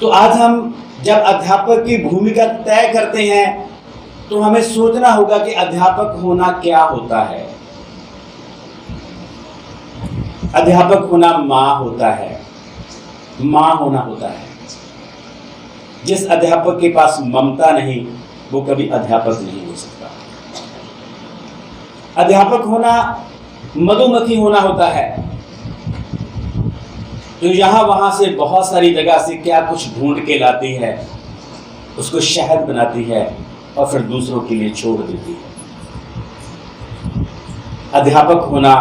तो आज हम जब अध्यापक की भूमिका तय करते हैं तो हमें सोचना होगा कि अध्यापक होना क्या होता है। अध्यापक होना माँ होता है, माँ होना होता है। जिस अध्यापक के पास ममता नहीं वो कभी अध्यापक नहीं हो सकता। अध्यापक होना मधुमक्खी होना होता है, जो यहाँ वहाँ से बहुत सारी जगह से क्या कुछ ढूंढ के लाती है, उसको शहद बनाती है और फिर दूसरों के लिए छोड़ देती है। अध्यापक होना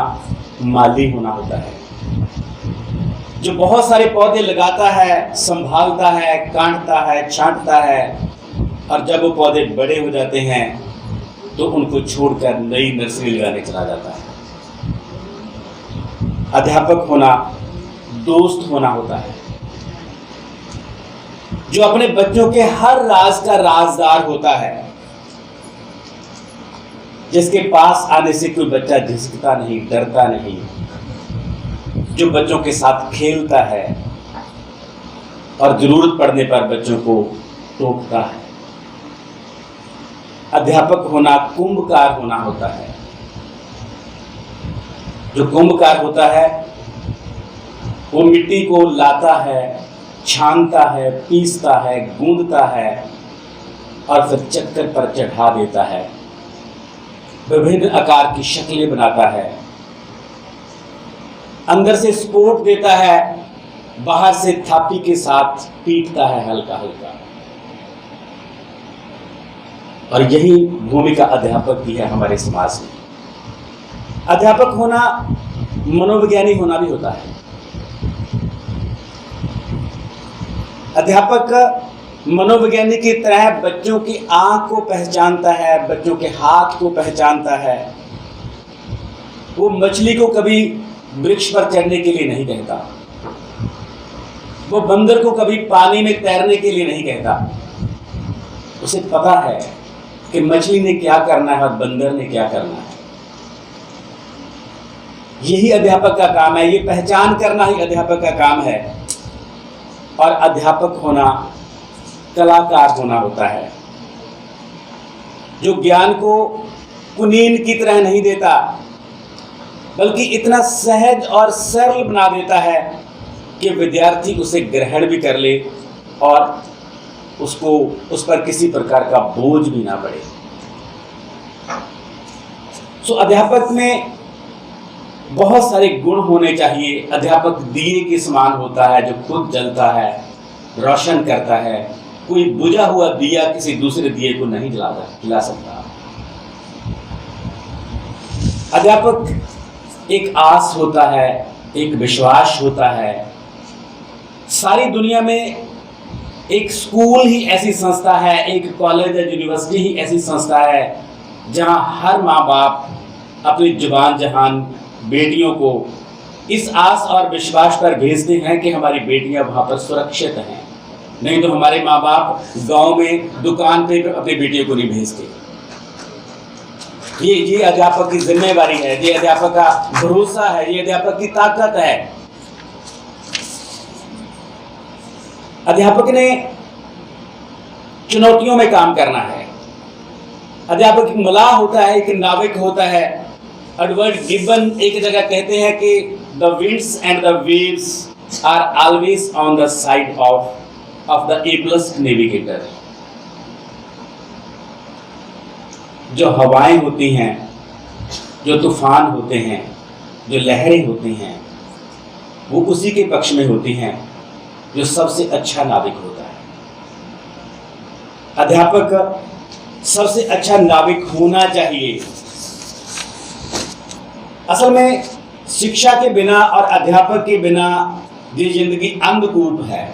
माली होना होता है, जो बहुत सारे पौधे लगाता है, संभालता है, काटता है, छांटता है, और जब वो पौधे बड़े हो जाते हैं तो उनको छोड़कर नई नर्सरी लगाने चला जाता है। अध्यापक होना दोस्त होना होता है, जो अपने बच्चों के हर राज का राजदार होता है, जिसके पास आने से कोई बच्चा झिझकता नहीं, डरता नहीं, जो बच्चों के साथ खेलता है और जरूरत पड़ने पर बच्चों को टोकता है। अध्यापक होना कुंभकार होना होता है, जो कुंभकार होता है वो मिट्टी को लाता है, छानता है, पीसता है, गूंदता है और फिर चक्कर पर चढ़ा देता है, विभिन्न आकार की शक्लें बनाता है, अंदर से स्पोर्ट देता है, बाहर से थापी के साथ पीटता है हल्का हल्का। और यही भूमिका अध्यापक की है हमारे समाज में। अध्यापक होना मनोविज्ञानी होना भी होता है। अध्यापक मनोविज्ञानी की तरह बच्चों की आंख को पहचानता है, बच्चों के हाथ को पहचानता है। वो मछली को कभी वृक्ष पर चढ़ने के लिए नहीं कहता, वो बंदर को कभी पानी में तैरने के लिए नहीं कहता। उसे पता है कि मछली ने क्या करना है और बंदर ने क्या करना है। यही अध्यापक का काम है, ये पहचान करना ही अध्यापक का काम है। और अध्यापक होना कलाकार होना होता है, जो ज्ञान को कुनीन की तरह नहीं देता, बल्कि इतना सहज और सरल बना देता है कि विद्यार्थी उसे ग्रहण भी कर ले और उसको उस पर किसी प्रकार का बोझ भी ना पड़े। सो अध्यापक में बहुत सारे गुण होने चाहिए। अध्यापक दिए के समान होता है, जो खुद जलता है, रोशन करता है। कोई बुझा हुआ दिया किसी दूसरे दिए को नहीं जला सकता। अध्यापक एक आस होता है, एक विश्वास होता है। सारी दुनिया में एक स्कूल ही ऐसी संस्था है, एक कॉलेज या यूनिवर्सिटी ही ऐसी संस्था है जहां हर माँ बाप अपनी जुबान जहान बेटियों को इस आस और विश्वास पर भेजते हैं कि हमारी बेटियां वहां पर सुरक्षित हैं। नहीं तो हमारे माँ बाप गांव में दुकान पे अपनी बेटियों को नहीं भेजते। ये अध्यापक की जिम्मेवारी है, ये अध्यापक का भरोसा है, ये अध्यापक की ताकत है। अध्यापक ने चुनौतियों में काम करना है। अध्यापक एक मलाह होता है, एक नाविक होता है। एडवर्ड गिब्बन एक जगह कहते हैं कि the winds and the waves are always on the side of the ablest navigator. जो हवाएं होती हैं, जो तूफान होते हैं, जो लहरें होती हैं, वो उसी के पक्ष में होती हैं जो सबसे अच्छा नाविक होता है। अध्यापक सबसे अच्छा नाविक होना चाहिए। असल में शिक्षा के बिना और अध्यापक के बिना ये जिंदगी अंधकूप है,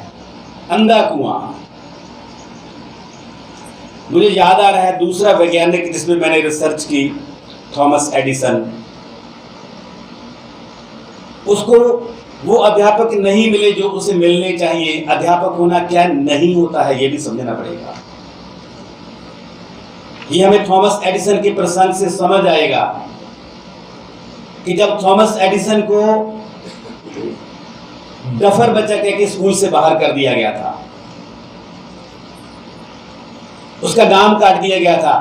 अंधा कुआं। मुझे याद आ रहा है दूसरा वैज्ञानिक जिसमें मैंने रिसर्च की, थॉमस एडिसन। उसको वो अध्यापक नहीं मिले जो उसे मिलने चाहिए। अध्यापक होना क्या नहीं होता है ये भी समझना पड़ेगा। ये हमें थॉमस एडिसन के प्रसंग से समझ आएगा कि जब थॉमस एडिसन को डफर बच्चा कह के स्कूल से बाहर कर दिया गया था, उसका दाम काट दिया गया था,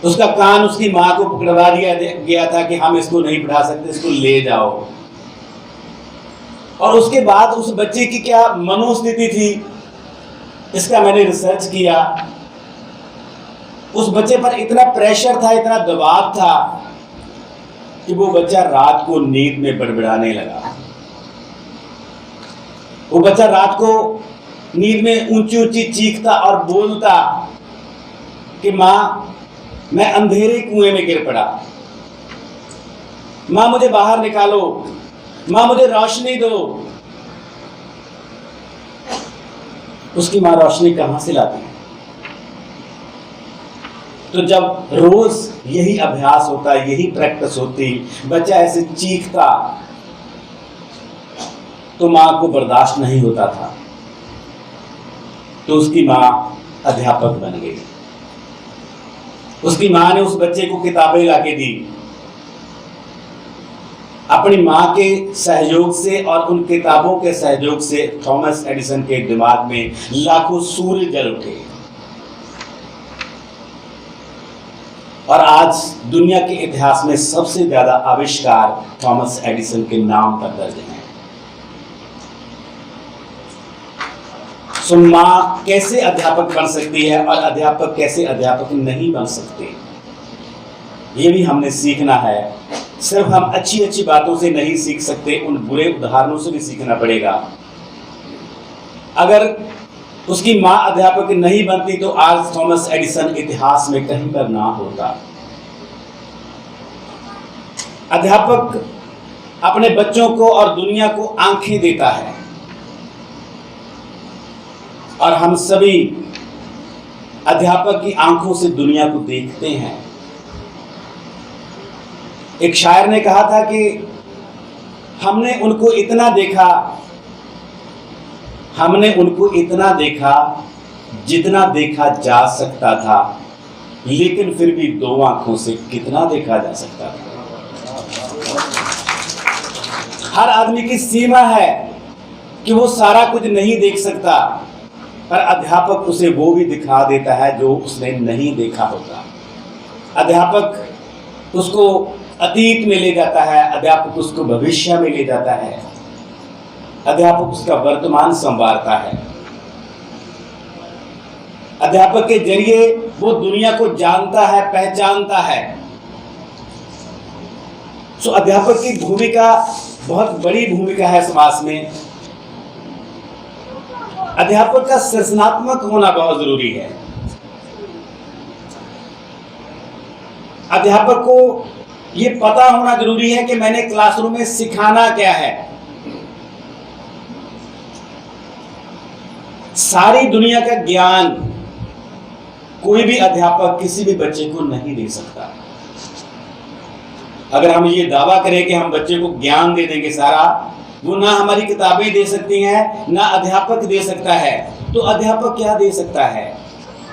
उसका कान उसकी मां को पकड़वा दिया गया था कि हम इसको नहीं पढ़ा सकते, इसको ले जाओ। और उसके बाद उस बच्चे की क्या मनोस्थिति थी, इसका मैंने रिसर्च किया। उस बच्चे पर इतना प्रेशर था, इतना दबाव था कि वो बच्चा रात को नींद में बड़बड़ाने लगा। वो बच्चा रात को नींद में ऊंची ऊंची चीखता और बोलता कि मां, मैं अंधेरे कुएं में गिर पड़ा, मां मुझे बाहर निकालो, मां मुझे रोशनी दो। उसकी मां रोशनी कहां से लाती? तो जब रोज यही अभ्यास होता, यही प्रैक्टिस होती, बच्चा ऐसे चीखता, तो मां को बर्दाश्त नहीं होता था, तो उसकी मां अध्यापक बन गई। उसकी मां ने उस बच्चे को किताबें लाके दी। अपनी मां के सहयोग से और उन किताबों के सहयोग से थॉमस एडिसन के दिमाग में लाखों सूर्य जल उठे और आज दुनिया के इतिहास में सबसे ज्यादा आविष्कार थॉमस एडिसन के नाम पर दर्ज हैं। सो मां कैसे अध्यापक बन सकती है और अध्यापक कैसे अध्यापक नहीं बन सकते, ये भी हमने सीखना है। सिर्फ हम अच्छी अच्छी बातों से नहीं सीख सकते, उन बुरे उदाहरणों से भी सीखना पड़ेगा। अगर उसकी मां अध्यापक नहीं बनती तो आज थॉमस एडिसन इतिहास में कहीं पर ना होता। अध्यापक अपने बच्चों को और दुनिया को आंखें देता है और हम सभी अध्यापक की आंखों से दुनिया को देखते हैं। एक शायर ने कहा था कि हमने उनको इतना देखा जितना देखा जा सकता था, लेकिन फिर भी दो आंखों से कितना देखा जा सकता था। हर आदमी की सीमा है कि वो सारा कुछ नहीं देख सकता, पर अध्यापक उसे वो भी दिखा देता है जो उसने नहीं देखा होता। अध्यापक उसको अतीत में ले जाता है, अध्यापक उसको भविष्य में ले जाता है, अध्यापक उसका वर्तमान संवारता है। अध्यापक के जरिए वो दुनिया को जानता है, पहचानता है। सो अध्यापक की भूमिका बहुत बड़ी भूमिका है समाज में। अध्यापक का सृजनात्मक होना बहुत जरूरी है। अध्यापक को यह पता होना जरूरी है कि मैंने क्लासरूम में सिखाना क्या है। सारी दुनिया का ज्ञान कोई भी अध्यापक किसी भी बच्चे को नहीं दे सकता। अगर हम ये दावा करें कि हम बच्चे को ज्ञान दे देंगे सारा, वो ना हमारी किताबें दे सकती हैं, ना अध्यापक दे सकता है, तो अध्यापक क्या दे सकता है?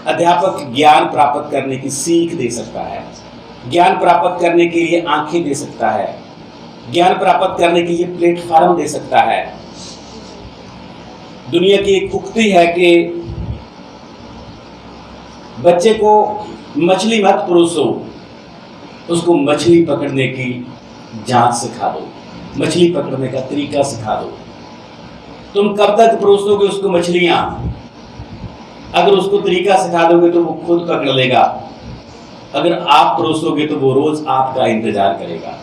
अध्यापक ज्ञान प्राप्त करने की सीख दे सकता है, ज्ञान प्राप्त करने के लिए आंखें दे सकता है, ज्ञान प्राप्त करने के लिए प्लेटफॉर्म दे सकता है। दुनिया की एक उक्ति है कि बच्चे को मछली मत परोसो, उसको मछली पकड़ने की जांच सिखा दो, मछली पकड़ने का तरीका सिखा दो। तुम कब तक परोसोगे उसको मछलियां? अगर उसको तरीका सिखा दोगे तो वो खुद पकड़ लेगा, अगर आप परोसोगे तो वो रोज आपका इंतजार करेगा।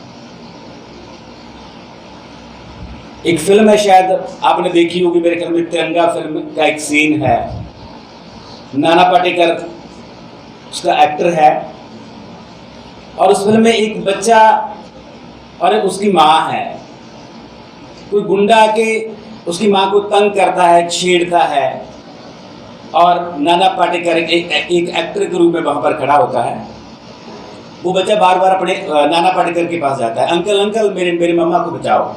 एक फिल्म है, शायद आपने देखी होगी, मेरे ख्याल में तिरंगा फिल्म का एक सीन है। नाना पाटेकर उसका एक्टर है और उस फिल्म में एक बच्चा और उसकी माँ है। कोई गुंडा आके उसकी माँ को तंग करता है, छेड़ता है और नाना पाटेकर एक एक्टर के रूप में वहां पर खड़ा होता है। वो बच्चा बार बार अपने नाना पाटेकर के पास जाता है, अंकल अंकल मेरे मम्मा को बचाओ।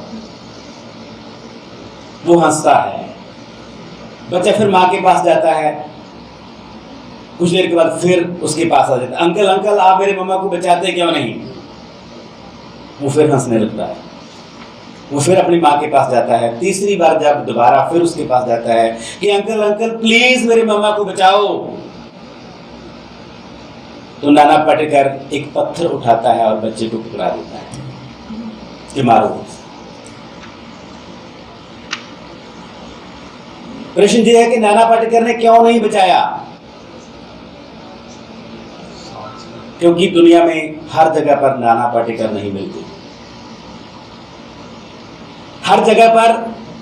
वो हंसता है। बच्चा फिर माँ के पास जाता है, कुछ देर के बाद फिर उसके पास आ जाता है, अंकल अंकल आप मेरे मम्मा को बचाते क्यों नहीं? वो फिर हंसने लगता है। वो फिर अपनी माँ के पास जाता है। तीसरी बार जब दोबारा फिर उसके पास जाता है कि अंकल अंकल प्लीज मेरे मम्मा को बचाओ, तो नाना पाटेकर एक पत्थर उठाता है और बच्चे को पकड़ा देता है कि मारो। प्रश्न यह है कि नाना पाटेकर ने क्यों नहीं बचाया? क्योंकि दुनिया में हर जगह पर नाना पाटेकर नहीं मिलते। हर जगह पर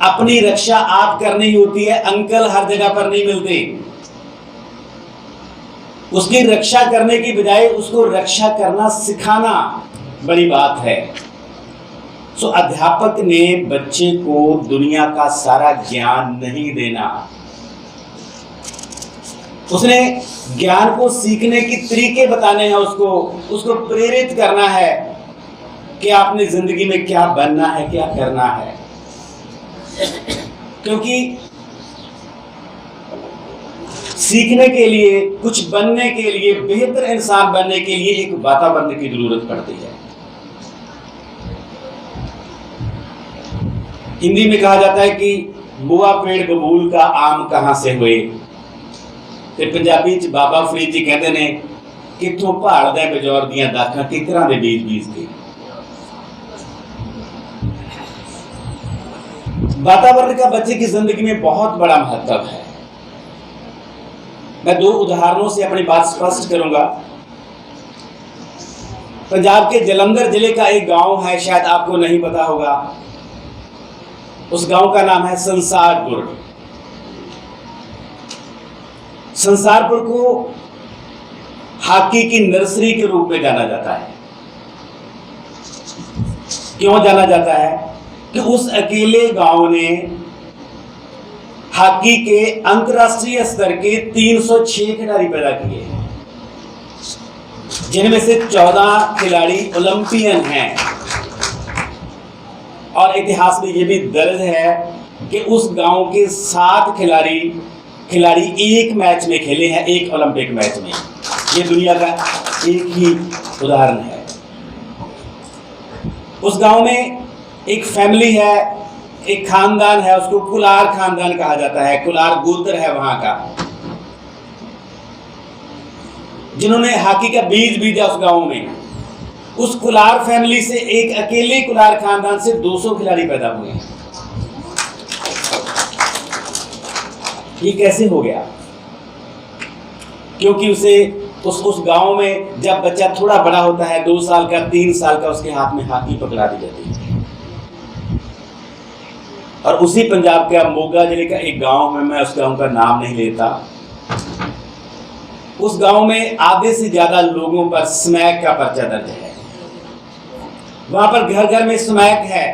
अपनी रक्षा आप करनी होती है, अंकल हर जगह पर नहीं मिलते। उसकी रक्षा करने की बजाय उसको रक्षा करना सिखाना बड़ी बात है। सो अध्यापक ने बच्चे को दुनिया का सारा ज्ञान नहीं देना, उसने ज्ञान को सीखने के तरीके बताने हैं, उसको प्रेरित करना है कि आपने जिंदगी में क्या बनना है, क्या करना है। क्योंकि सीखने के लिए, कुछ बनने के लिए, बेहतर इंसान बनने के लिए एक वातावरण की जरूरत पड़ती है। हिंदी में कहा जाता है कि बुआ पेड़ बबूल का आम कहां से हुए, ते पंजाबी च बाबा फरीद जी कहते ने किथों पहाड़ दे बजौर दियां दाखां किकरां दे बीज बीज के। वातावरण का बच्चे की जिंदगी में बहुत बड़ा महत्व है। मैं 2 उदाहरणों से अपनी बात स्पष्ट करूंगा। पंजाब के जलंधर जिले का एक गांव है, शायद आपको नहीं पता होगा। उस गांव का नाम है संसारपुर। संसारपुर को हॉकी की नर्सरी के रूप में जाना जाता है। क्यों जाना जाता है? कि उस अकेले गांव ने हॉकी के अंतरराष्ट्रीय स्तर के 306 खिलाड़ी पैदा किए, जिनमें से 14 खिलाड़ी ओलंपियन हैं। और इतिहास में यह भी दर्ज है कि उस गांव के 7 खिलाड़ी एक मैच में खेले हैं, एक ओलंपिक मैच में। यह दुनिया का एक ही उदाहरण है। उस गांव में एक फैमिली है, एक खानदान है, उसको कुलार खानदान कहा जाता है। कुलार गोत्र है वहां का, जिन्होंने हॉकी का बीज बीजा उस गांव में। उस कुलार फैमिली से, एक अकेले कुलार खानदान से 200 खिलाड़ी पैदा हुए हैं। ये कैसे हो गया? क्योंकि उस गांव में जब बच्चा थोड़ा बड़ा होता है, 2 साल का, 3 साल का, उसके हाथ में हॉकी पकड़ा दी जाती है। और उसी पंजाब के मोगा जिले का एक गांव में, मैं उस गांव का नाम नहीं लेता, उस गांव में आधे से ज्यादा लोगों पर स्मैक का पर्चा दर्ज है। वहां पर घर घर में स्मैक है।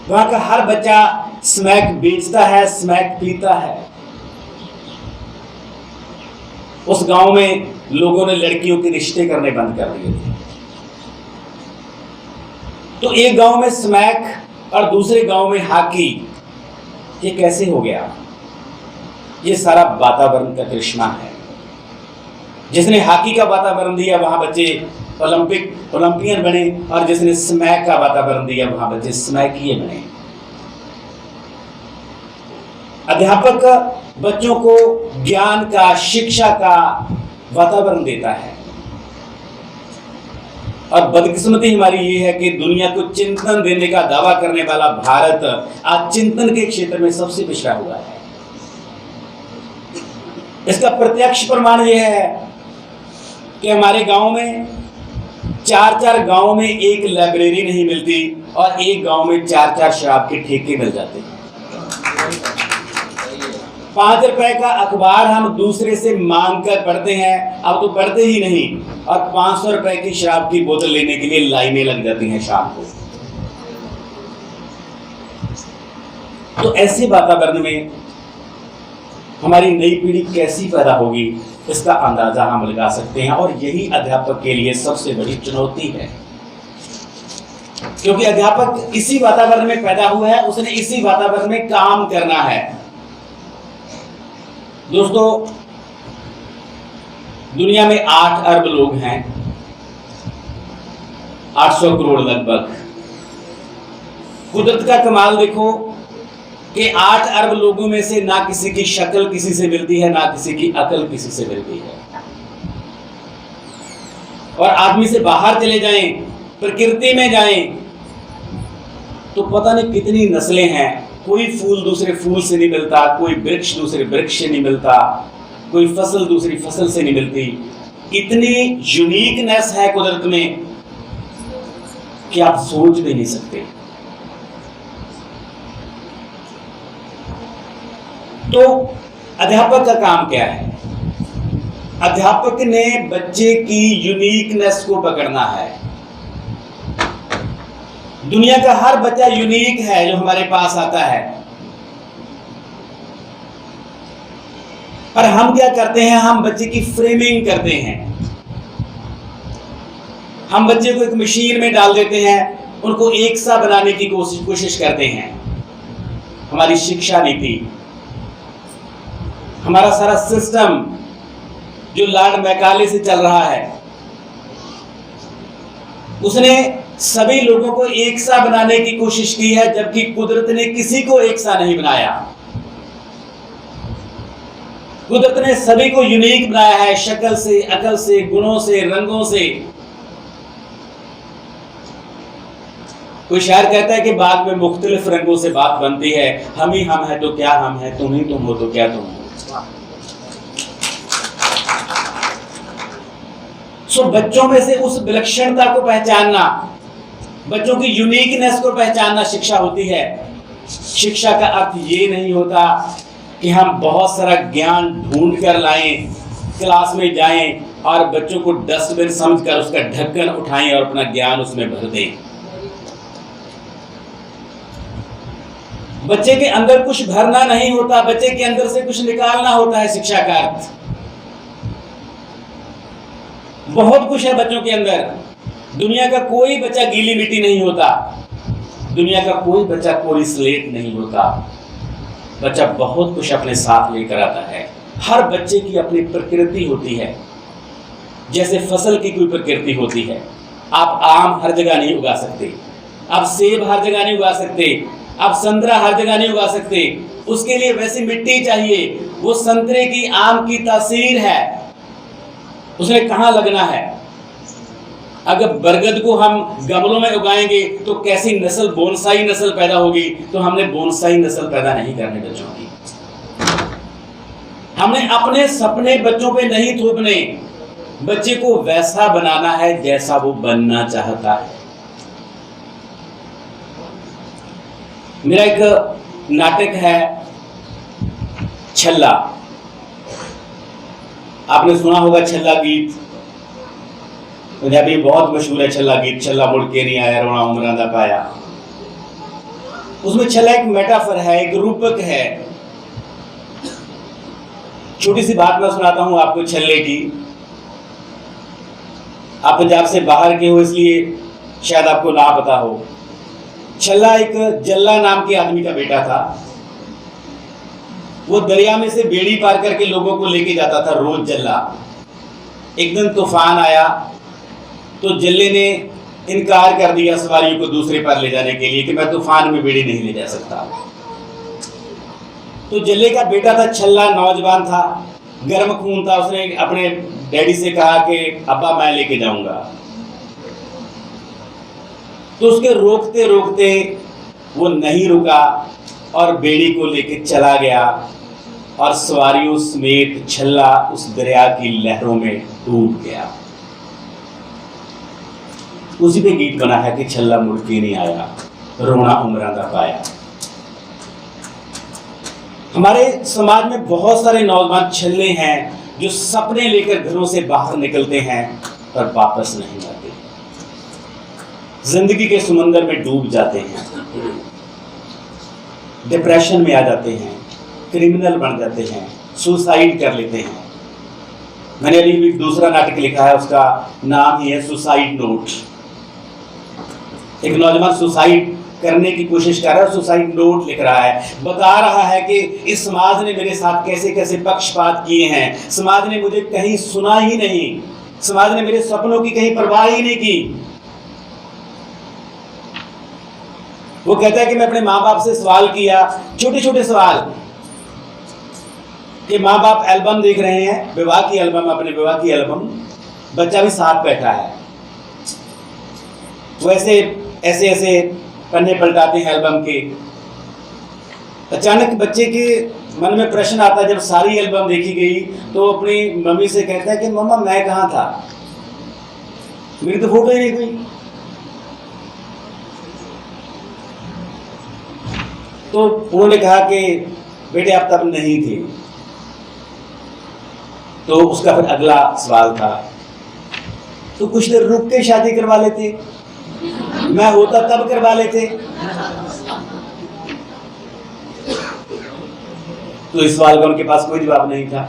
वहां का हर बच्चा स्मैक बेचता है, स्मैक पीता है। उस गांव में लोगों ने लड़कियों के रिश्ते करने बंद कर दिए थे। तो एक गांव में स्मैक और दूसरे गांव में हॉकी, ये कैसे हो गया? ये सारा वातावरण का करिश्मा है। जिसने हॉकी का वातावरण दिया वहां बच्चे ओलंपियन बने, और जिसने स्मैक का वातावरण दिया वहां बच्चे स्मैकिये बने। अध्यापक बच्चों को ज्ञान का, शिक्षा का वातावरण देता है। और बदकिस्मती हमारी ये है कि दुनिया को चिंतन देने का दावा करने वाला भारत आज चिंतन के क्षेत्र में सबसे पिछड़ा हुआ है। इसका प्रत्यक्ष प्रमाण यह है कि हमारे गांव में 4 गांव में एक लाइब्रेरी नहीं मिलती, और एक गांव में 4 शराब के ठेके मिल जाते हैं। 5 रुपए का अखबार हम दूसरे से मांग कर पढ़ते हैं, अब तो पढ़ते ही नहीं, और 500 रुपए की शराब की बोतल लेने के लिए लाइनें लग जाती हैं शाम को। तो ऐसे वातावरण में हमारी नई पीढ़ी कैसी पैदा होगी, इसका अंदाजा हम लगा सकते हैं। और यही अध्यापक के लिए सबसे बड़ी चुनौती है, क्योंकि अध्यापक इसी वातावरण में पैदा हुआ है, उसने इसी वातावरण में काम करना है। दोस्तों, दुनिया में 8 अरब लोग हैं, 800 करोड़ लगभग। कुदरत का कमाल देखो कि 8 अरब लोगों में से ना किसी की शक्ल किसी से मिलती है, ना किसी की अकल किसी से मिलती है। और आदमी से बाहर चले जाएं, प्रकृति में जाएं, तो पता नहीं कितनी नस्लें हैं। कोई फूल दूसरे फूल से नहीं मिलता, कोई वृक्ष दूसरे वृक्ष से नहीं मिलता, कोई फसल दूसरी फसल से नहीं मिलती। इतनी यूनिकनेस है कुदरत में कि आप सोच भी नहीं सकते। तो अध्यापक का काम क्या है? अध्यापक ने बच्चे की यूनिकनेस को पकड़ना है। दुनिया का हर बच्चा यूनिक है जो हमारे पास आता है, पर हम क्या करते हैं? हम बच्चे की फ्रेमिंग करते हैं। हम बच्चे को एक मशीन में डाल देते हैं, उनको एक सा बनाने की कोशिश करते हैं। हमारी शिक्षा नीति, हमारा सारा सिस्टम जो लॉर्ड मैकाले से चल रहा है, उसने सभी लोगों को एक सा बनाने की कोशिश की है, जबकि कुदरत ने किसी को एक सा नहीं बनाया। कुदरत ने सभी को यूनिक बनाया है, शक्ल से, अकल से, गुणों से, रंगों से। कोई शायर कहता है कि बाग में मुख्तलिफ रंगों से बात बनती है, हम ही हम है तो क्या हम है, तुम ही तुम हो तो क्या तुम हो। सो बच्चों में से उस विलक्षणता को पहचानना, बच्चों की यूनिकनेस को पहचानना शिक्षा होती है। शिक्षा का अर्थ ये नहीं होता कि हम बहुत सारा ज्ञान ढूंढ कर लाएं, क्लास में जाएं और बच्चों को डस्टबिन समझकर उसका ढक्कन उठाएं और अपना ज्ञान उसमें भर दें। बच्चे के अंदर कुछ भरना नहीं होता, बच्चे के अंदर से कुछ निकालना होता है। शिक्षा का अर्थ बहुत कुछ है बच्चों के अंदर। दुनिया का कोई बच्चा गीली मिट्टी नहीं होता, दुनिया का कोई बच्चा कोरी स्लेट नहीं होता। बच्चा बहुत कुछ अपने साथ लेकर आता है। हर बच्चे की अपनी प्रकृति होती है, जैसे फसल की कोई प्रकृति होती है। आप आम हर जगह नहीं उगा सकते, आप सेब हर जगह नहीं उगा सकते, आप संतरा हर जगह नहीं उगा सकते। उसके लिए वैसी मिट्टी चाहिए। वो संतरे की, आम की तासीर है, उसने कहां लगना है। अगर बरगद को हम गमलों में उगाएंगे तो कैसी नस्ल, बोनसाई नस्ल पैदा होगी। तो हमने बोनसाई नस्ल पैदा नहीं करने बच्चों की। हमने अपने सपने बच्चों पे नहीं थोपने, बच्चे को वैसा बनाना है जैसा वो बनना चाहता है। मेरा एक नाटक है छल्ला, आपने सुना होगा छल्ला गीत। पंजाबी बहुत मशहूर है छल्ला गीत। छल्ला मुड़ के नहीं आया, रोना उमरां दा पाया। उसमें छल्ला एक मेटाफर है, एक रूपक है। छोटी सी बात मैं सुनाता हूं आपको छल्ले की। आप पंजाब से बाहर के हो इसलिए शायद आपको ना पता हो। छल्ला एक जल्ला नाम के आदमी का बेटा था। वो दरिया में से बेड़ी पार करके लोगों को लेके जाता था रोज जल्ला। एक दिन तूफान आया तो जल्ले ने इनकार कर दिया सवारियों को दूसरे पार ले जाने के लिए कि मैं तूफान में बेड़ी नहीं ले जा सकता। तो जल्ले का बेटा था छल्ला, नौजवान था, गर्म खून था। उसने अपने डैडी से कहा कि अब्बा मैं लेके जाऊंगा। तो उसके रोकते रोकते वो नहीं रुका और बेड़ी को लेके चला गया और सवारियों समेत छल्ला उस दरिया की लहरों में डूब गया। उसी पे गीत बना है कि छल्ला मुड़ के नहीं आया, रोना उमरां दा पाया। हमारे समाज में बहुत सारे नौजवान छल्ले हैं जो सपने लेकर घरों से बाहर निकलते हैं पर वापस नहीं आते, जिंदगी के समंदर में डूब जाते हैं, डिप्रेशन में आ जाते हैं, क्रिमिनल बन जाते हैं, सुसाइड कर लेते हैं। मैंने अभी भी दूसरा नाटक लिखा है, उसका नाम ही है सुसाइड नोट। एक नौजवान सुसाइड करने की कोशिश कर रहा है, सुसाइड नोट लिख रहा है, बता रहा है कि इस समाज ने मेरे साथ कैसे कैसे पक्षपात किए हैं, समाज ने मुझे कहीं सुना ही नहीं, समाज ने मेरे सपनों की कहीं परवाह ही नहीं की। वो कहता है कि मैं अपने माँ बाप से सवाल किया, छोटे छोटे सवाल, कि माँ बाप एल्बम देख रहे हैं, विवाह की एल्बम, अपने विवाह की एल्बम, बच्चा भी साथ बैठा है। वो ऐसे ऐसे ऐसे पन्ने पलटाते हैं एल्बम के। अचानक बच्चे के मन में प्रश्न आता है, जब सारी एल्बम देखी गई तो अपनी मम्मी से कहता है कि मम्मा मैं कहाँ था, मेरी तो फोटो ही नहीं कोई। तो उन्होंने कहा कि बेटे आप तब नहीं थे। तो उसका फिर अगला सवाल था, तो कुछ देर रुक के शादी करवा लेते, मैं होता तब करवा लेते। तो इस सवाल का उनके पास कोई जवाब नहीं था।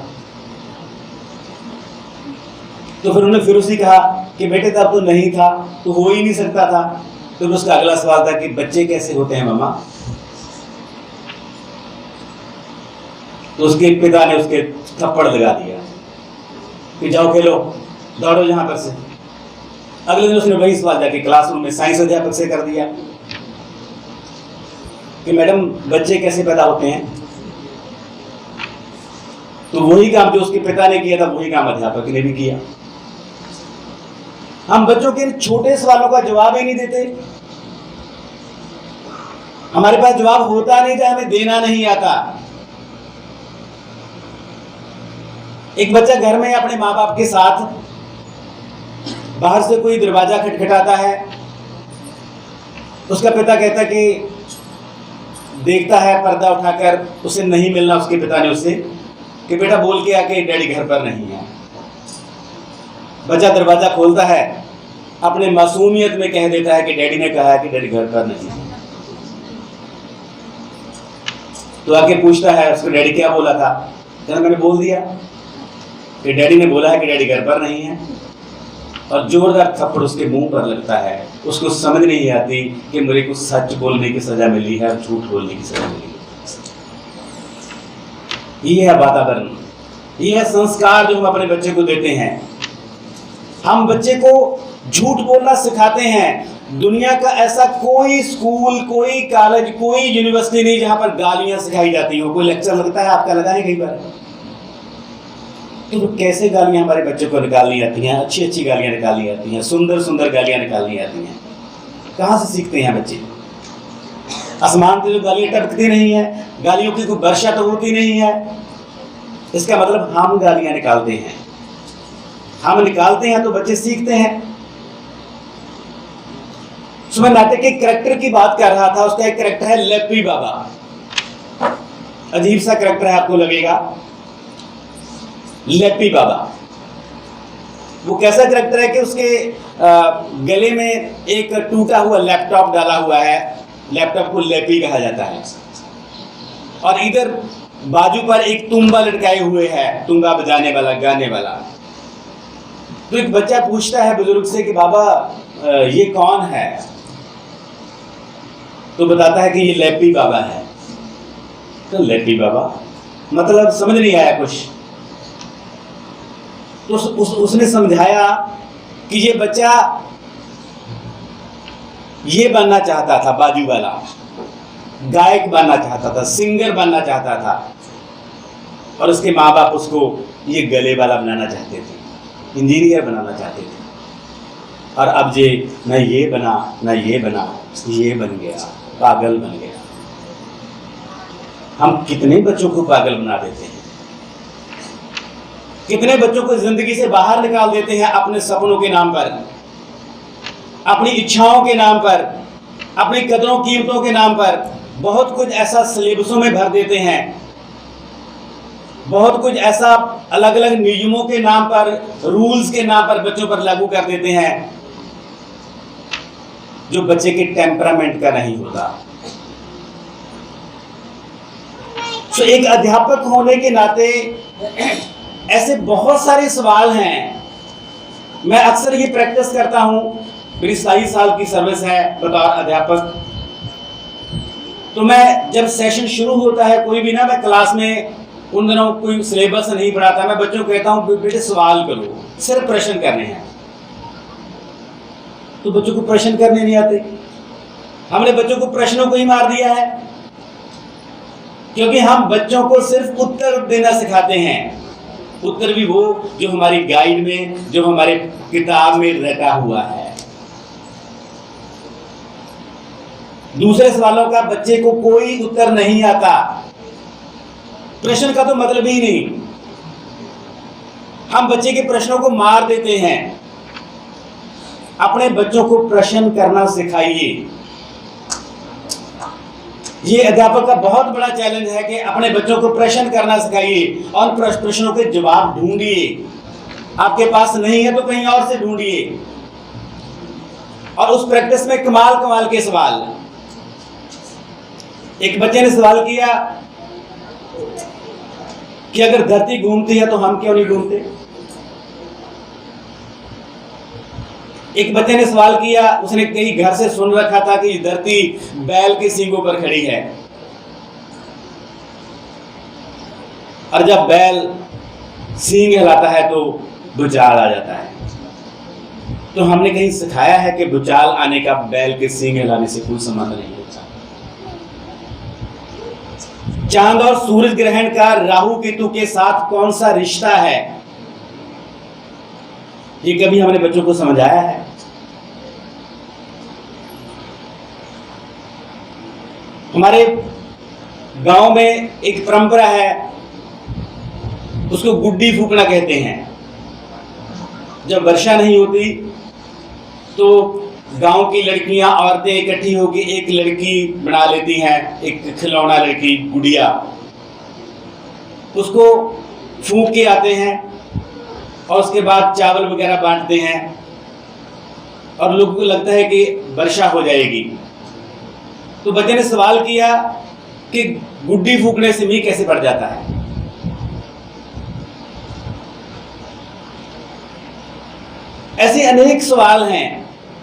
तो फिर उन्होंने फिर उसी कहा कि बेटे तब तो नहीं था, तो हो ही नहीं सकता था। तो फिर उसका अगला सवाल था कि बच्चे कैसे होते हैं मम्मा। तो उसके पिता ने उसके थप्पड़ लगा दिया कि जाओ खेलो, दौड़ो यहां पर से। अगले दिन उसने वही सवाल जाके क्लासरूम में साइंस अध्यापक से कर दिया कि मैडम बच्चे कैसे पैदा होते हैं। तो वही काम जो उसके पिता ने किया था वही काम अध्यापक ने भी किया। हम बच्चों के छोटे सवालों का जवाब ही नहीं देते। हमारे पास जवाब होता नहीं था, हमें देना नहीं आता। एक बच्चा घर में अपने माँ बाप के साथ, बाहर से कोई दरवाजा खटखटाता है, उसका पिता कहता कि देखता है पर्दा उठाकर, उसे नहीं मिलना उसके पिता ने उससे कि बेटा बोल के आके डैडी घर पर नहीं है। बच्चा दरवाजा खोलता है, अपने मासूमियत में कह देता है कि डैडी ने कहा है कि डैडी घर पर नहीं है। तो आके पूछता है उसको, डैडी क्या बोला था? कहना मैंने बोल दिया कि डैडी ने बोला है कि डैडी घर पर नहीं है। और जोरदार थप्पड़ उसके मुंह पर लगता है। उसको समझ नहीं आती कि मेरे को सच बोलने की सजा मिली है और झूठ बोलने की सजा मिली है। ये है वातावरण, ये है संस्कार जो हम अपने बच्चे को देते हैं। हम बच्चे को झूठ बोलना सिखाते हैं। दुनिया का ऐसा कोई स्कूल, कोई कॉलेज, कोई यूनिवर्सिटी नहीं जहां पर गालियां सिखाई जाती हो। कोई लेक्चर लगता है आपका, लगाए कई बार? तो कैसे गालियां हमारे बच्चों को निकालनी आती हैं? अच्छी अच्छी गालियां निकालनी आती हैं, सुंदर सुंदर गालियां निकालनी आती हैं। कहाँ से सीखते हैं बच्चे? आसमान से जो गालियां टपकती नहीं है, गालियों की कोई वर्षा तो होती नहीं है। इसका मतलब हम गालियां निकालते हैं। हम निकालते हैं तो बच्चे सीखते हैं। मैं नाटक के कैरेक्टर की बात कर रहा था। उसका एक कैरेक्टर है लैपी बाबा। अजीब सा कैरेक्टर है, आपको लगेगा लैपी बाबा। वो कैसा कैरेक्टर है कि उसके गले में एक टूटा हुआ लैपटॉप डाला हुआ है। लैपटॉप को लैपी कहा जाता है। और इधर बाजू पर एक तुम्बा लटकाए हुए है, तुम्बा बजाने वाला, गाने वाला। तो एक बच्चा पूछता है बुजुर्ग से कि बाबा ये कौन है? तो बताता है कि ये लैपी बाबा है। तो लैपी बाबा मतलब समझ नहीं आया कुछ। तो उसने समझाया कि ये बच्चा ये बनना चाहता था, बाजू वाला गायक बनना चाहता था, सिंगर बनना चाहता था। और उसके माँ बाप उसको ये गले वाला बनाना चाहते थे, इंजीनियर बनाना चाहते थे। और अब जे न ये बना न ये बना, ये बन गया, पागल बन गया। हम कितने बच्चों को पागल बना देते हैं, कितने बच्चों को जिंदगी से बाहर निकाल देते हैं अपने सपनों के नाम पर, अपनी इच्छाओं के नाम पर, अपनी कदरों कीमतों के नाम पर। बहुत कुछ ऐसा सिलेबसों में भर देते हैं, बहुत कुछ ऐसा अलग अलग नियमों के नाम पर, रूल्स के नाम पर बच्चों पर लागू कर देते हैं जो बच्चे के टेम्परामेंट का नहीं होता। तो एक अध्यापक होने के नाते ऐसे बहुत सारे सवाल हैं। मैं अक्सर ये प्रैक्टिस करता हूं, मेरी 27 साल की सर्विस है बतौर अध्यापक। तो मैं जब सेशन शुरू होता है कोई भी ना, मैं क्लास में उन दिनों कोई सिलेबस नहीं पढ़ाता, मैं बच्चों को कहता हूं बेटे सवाल करो, सिर्फ प्रश्न करने हैं। तो बच्चों को प्रश्न करने नहीं आते। हमने बच्चों को प्रश्नों को ही मार दिया है, क्योंकि हम बच्चों को सिर्फ उत्तर देना सिखाते हैं। उत्तर भी वो जो हमारी गाइड में, जो हमारे किताब में रटा हुआ है। दूसरे सवालों का बच्चे को कोई उत्तर नहीं आता, प्रश्न का तो मतलब ही नहीं। हम बच्चे के प्रश्नों को मार देते हैं। अपने बच्चों को प्रश्न करना सिखाइए। ये अध्यापक का बहुत बड़ा चैलेंज है कि अपने बच्चों को प्रश्न करना सिखाइए और प्रश्नों के जवाब ढूंढिए। आपके पास नहीं है तो कहीं और से ढूंढिए। और उस प्रैक्टिस में कमाल कमाल के सवाल। एक बच्चे ने सवाल किया कि अगर धरती घूमती है तो हम क्यों नहीं घूमते। एक बच्चे ने सवाल किया, उसने कहीं घर से सुन रखा था कि धरती बैल के सींगों पर खड़ी है, और जब बैल सींग हिलाता है तो भूचाल आ जाता है। तो हमने कहीं सिखाया है कि भूचाल आने का बैल के सींग हिलाने से कोई संबंध नहीं होता। चांद और सूरज ग्रहण का राहु केतु के साथ कौन सा रिश्ता है, ये कभी हमने बच्चों को समझाया है? हमारे गांव में एक परंपरा है, उसको गुड्डी फूकना कहते हैं। जब वर्षा नहीं होती तो गांव की लड़कियां, औरतें इकट्ठी होकर एक लड़की बना लेती हैं, एक खिलौना लड़की, गुड़िया। उसको फूंक के आते हैं और उसके बाद चावल वगैरह बांटते हैं और लोगों को लगता है कि वर्षा हो जाएगी। तो बच्चे ने सवाल किया कि गुड्डी फूकने से मींह कैसे पड़ जाता है। ऐसे अनेक सवाल हैं।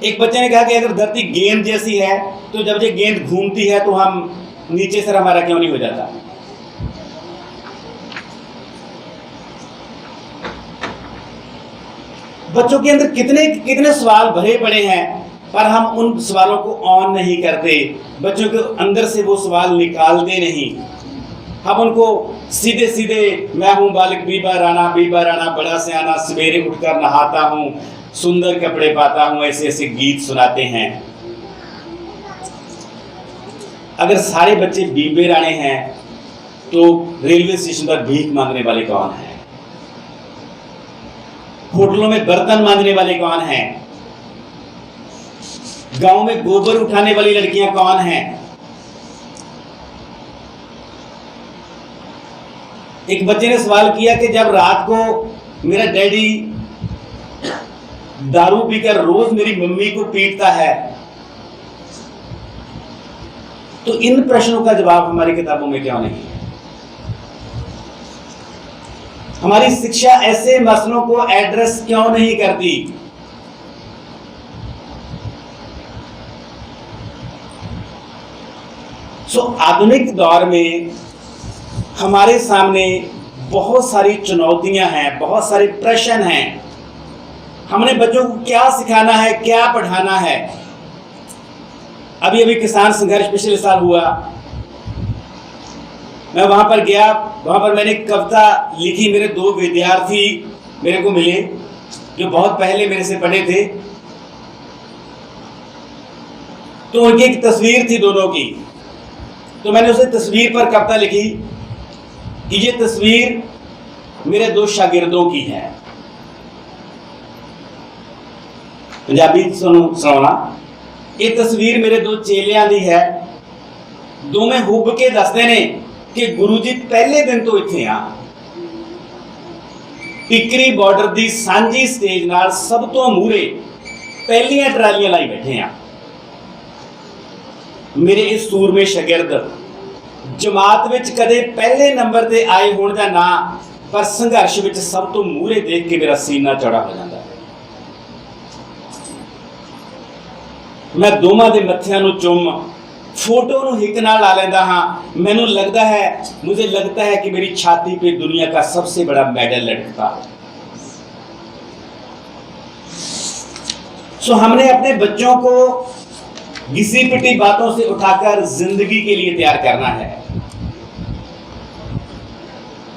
एक बच्चे ने कहा कि अगर धरती गेंद जैसी है तो जब ये गेंद घूमती है तो हम नीचे से हमारा क्यों नहीं हो जाता। बच्चों के अंदर कितने कितने सवाल भरे पड़े हैं, पर हम उन सवालों को ऑन नहीं करते। बच्चों के अंदर से वो सवाल निकालते नहीं। हम उनको सीधे सीधे मैं हूं बालिक बीबा राणा बड़ा सियाना, सवेरे उठकर नहाता हूं, सुंदर कपड़े पाता हूं, ऐसे ऐसे गीत सुनाते हैं। अगर सारे बच्चे बीबे राणे हैं तो रेलवे स्टेशन पर भीख मांगने वाले कौन हैं? होटलों में बर्तन मांगने वाले कौन हैं? गांव में गोबर उठाने वाली लड़कियां कौन हैं? एक बच्चे ने सवाल किया कि जब रात को मेरा डैडी दारू पीकर रोज मेरी मम्मी को पीटता है, तो इन प्रश्नों का जवाब हमारी किताबों में क्यों नहीं है? हमारी शिक्षा ऐसे मसलों को एड्रेस क्यों नहीं करती? आधुनिक दौर में हमारे सामने बहुत सारी चुनौतियां हैं, बहुत सारे प्रश्न हैं। हमने बच्चों को क्या सिखाना है, क्या पढ़ाना है? अभी अभी किसान संघर्ष पिछले साल हुआ, मैं वहां पर गया, वहां पर मैंने कविता लिखी। मेरे दो विद्यार्थी मेरे को मिले जो बहुत पहले मेरे से पढ़े थे, तो उनकी एक तस्वीर थी दोनों की। तो मैंने उसे तस्वीर पर कविता लिखी कि ये तस्वीर मेरे दो शागिर्दों की है। पंजाबी सुनाना। ये तस्वीर मेरे दो चेलियां दी है। दोवें हुब के दसते ने कि गुरु जी पहले दिन तो इत्थे आ, टिकरी बॉर्डर दी सांझी स्टेज नाल सब तो मूहरे पहलियां ट्रालियां लाई बैठे आ। मेरे इस सूरमे शागिर्द जमात विच कदे पहले नंबर ते आए होण दा ना, पर संघर्ष विच सब तो मूहरे देख के मेरा सीना चौड़ा हो जाता है। मैं दोवां दे मत्थियां नूं चुम फोटो नूं हिक नाल ला लैंदा हां। मुझे लगता है कि मेरी छाती पे दुनिया का सबसे बड़ा मेडल लटकता। हमने अपने बच्चों को घिसी पिटी बातों से उठाकर जिंदगी के लिए तैयार करना है।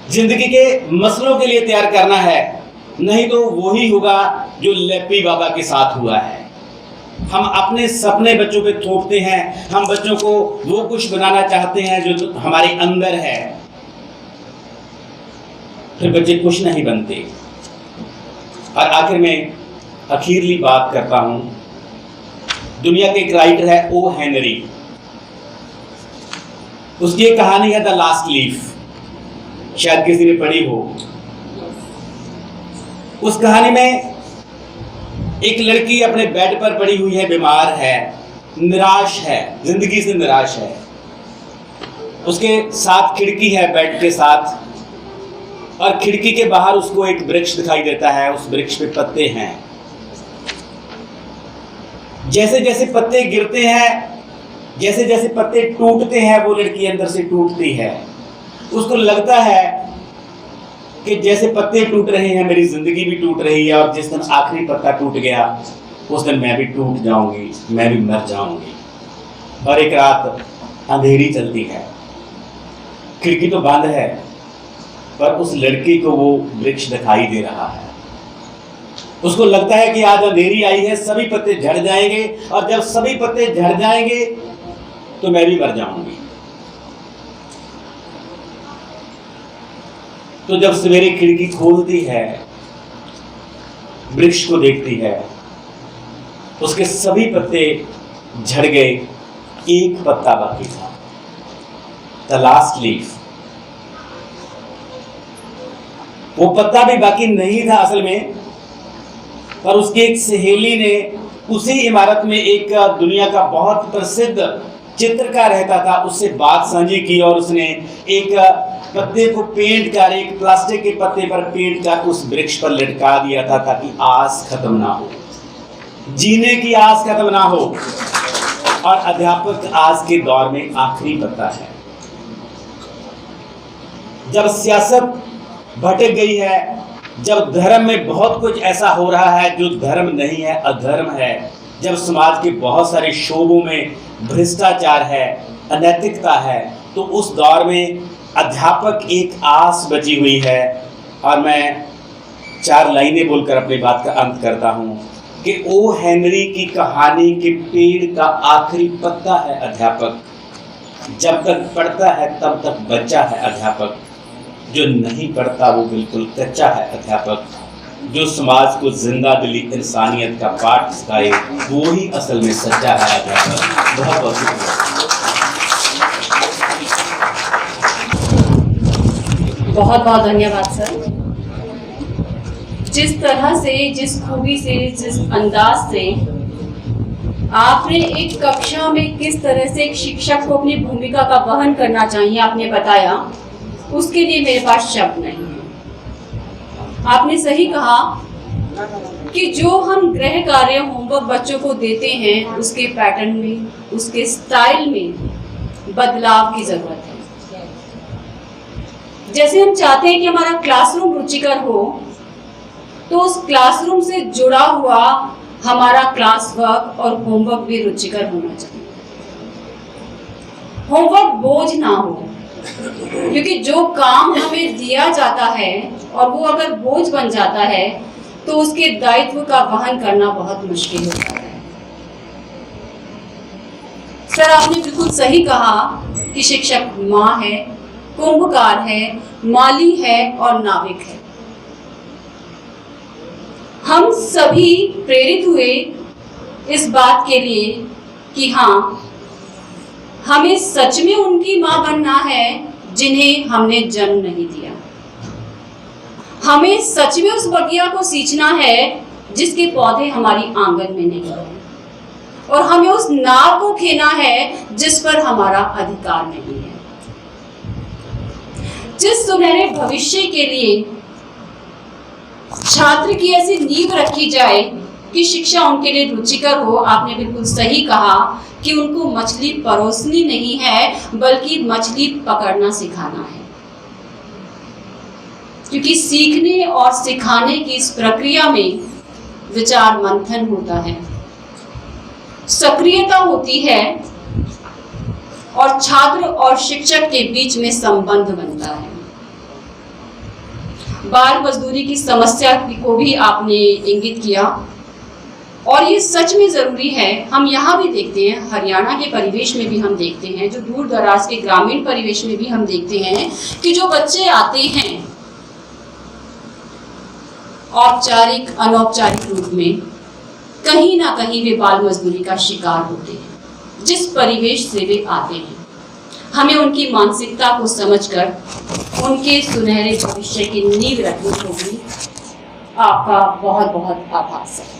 जिंदगी के मसलों के लिए तैयार करना है, नहीं तो वही होगा जो लेप्पी बाबा के साथ हुआ है। हम अपने सपने बच्चों पे थोपते हैं, हम बच्चों को वो कुछ बनाना चाहते हैं जो हमारे अंदर है, फिर बच्चे कुछ नहीं बनते। और आखिर में आखिरली बात करता हूं, दुनिया के एक राइटर है ओ हेनरी, उसकी एक कहानी है द लास्ट लीफ, शायद किसी ने पढ़ी हो। उस कहानी में एक लड़की अपने बेड पर पड़ी हुई है, बीमार है, निराश है, जिंदगी से निराश है। उसके साथ खिड़की है बेड के साथ, और खिड़की के बाहर उसको एक वृक्ष दिखाई देता है, उस वृक्ष पे पत्ते हैं। जैसे जैसे पत्ते गिरते हैं, जैसे जैसे पत्ते टूटते हैं, वो लड़की अंदर से टूटती है। उसको लगता है कि जैसे पत्ते टूट रहे हैं, मेरी जिंदगी भी टूट रही है, और जिस दिन आखिरी पत्ता टूट गया उस दिन मैं भी टूट जाऊंगी, मैं भी मर जाऊंगी। और एक रात अंधेरी चलती है, खिड़की तो बंद है, पर उस लड़की को वो वृक्ष दिखाई दे रहा है। उसको लगता है कि आज अंधेरी आई है, सभी पत्ते झड़ जाएंगे, और जब सभी पत्ते झड़ जाएंगे तो मैं भी मर जाऊंगी। तो जब सवेरे खिड़की खोलती है, वृक्ष को देखती है, उसके सभी पत्ते झड़ गए, एक पत्ता बाकी था, द लास्ट लीफ। वो पत्ता भी बाकी नहीं था असल में, पर उसकी एक सहेली ने उसी इमारत में एक दुनिया का बहुत प्रसिद्ध चित्रकार रहता था, उससे बात साझी की, और उसने एक पत्ते को पेंट कर, एक प्लास्टिक के पत्ते पर पेंट कर उस वृक्ष पर लटका दिया था, ताकि आस खत्म ना हो, जीने की आस खत्म ना हो। और अध्यापक आज के दौर में आखिरी पत्ता है। जब सियासत भटक गई है, जब धर्म में बहुत कुछ ऐसा हो रहा है जो धर्म नहीं है, अधर्म है, जब समाज के बहुत सारे शोबों में भ्रष्टाचार है, अनैतिकता है, तो उस दौर में अध्यापक एक आस बची हुई है। और मैं 4 लाइनें बोलकर अपनी बात का अंत करता हूं कि ओ हेनरी की कहानी के पेड़ का आखिरी पत्ता है अध्यापक। जब तक पढ़ता है तब तक बच्चा है अध्यापक, जो नहीं पढ़ता वो बिल्कुल कच्चा है अध्यापक। जो समाज को जिंदा दिली इंसानियत का पाठ सिखाए वो ही असल में सच्चा है अध्यापक। बहुत बहुत शुक्रिया। बहुत बहुत धन्यवाद सर। जिस तरह से, जिस खूबी से, जिस अंदाज से आपने एक कक्षा में किस तरह से एक शिक्षक को अपनी भूमिका का वहन करना चाहिए आपने बताया, उसके लिए मेरे पास शब्द नहीं है। आपने सही कहा कि जो हम गृह कार्य होमवर्क बच्चों को देते हैं, उसके पैटर्न में, उसके स्टाइल में बदलाव की जरूरत है। जैसे हम चाहते हैं कि हमारा क्लासरूम रुचिकर हो, तो उस क्लासरूम से जुड़ा हुआ हमारा क्लास वर्क और होमवर्क भी रुचिकर होना चाहिए। होमवर्क बोझ ना हो, क्योंकि जो काम हमें दिया जाता है और वो अगर बोझ बन जाता है तो उसके दायित्व का वहन करना बहुत मुश्किल होता है। सर, आपने बिल्कुल सही कहा कि शिक्षक माँ है, कुंभकार है, माली है और नाविक है। हम सभी प्रेरित हुए इस बात के लिए कि हाँ, हमें सच में उनकी माँ बनना है जिन्हें हमने जन्म नहीं दिया। हमें सच में उस बगिया को सींचना है जिसके पौधे हमारी आंगन में नहीं है, और हमें उस नाव को खेना है जिस पर हमारा अधिकार नहीं है। जिस सुनहरे भविष्य के लिए छात्र की ऐसी नींव रखी जाए कि शिक्षा उनके लिए रुचिकर हो, आपने बिल्कुल सही कहा कि उनको मछली परोसनी नहीं है बल्कि मछली पकड़ना सिखाना है। क्योंकि सीखने और सिखाने की इस प्रक्रिया में विचार मंथन होता है, सक्रियता होती है और छात्र और शिक्षक के बीच में संबंध बनता है। बाल मजदूरी की समस्या को भी आपने इंगित किया, और ये सच में ज़रूरी है। हम यहाँ भी देखते हैं, हरियाणा के परिवेश में भी हम देखते हैं, जो दूर दराज के ग्रामीण परिवेश में भी हम देखते हैं कि जो बच्चे आते हैं औपचारिक अनौपचारिक रूप में, कहीं ना कहीं वे बाल मजदूरी का शिकार होते हैं। जिस परिवेश से वे आते हैं, हमें उनकी मानसिकता को समझकर उनके सुनहरे भविष्य की नींव रखनी होगी। आपका बहुत बहुत आभार सर।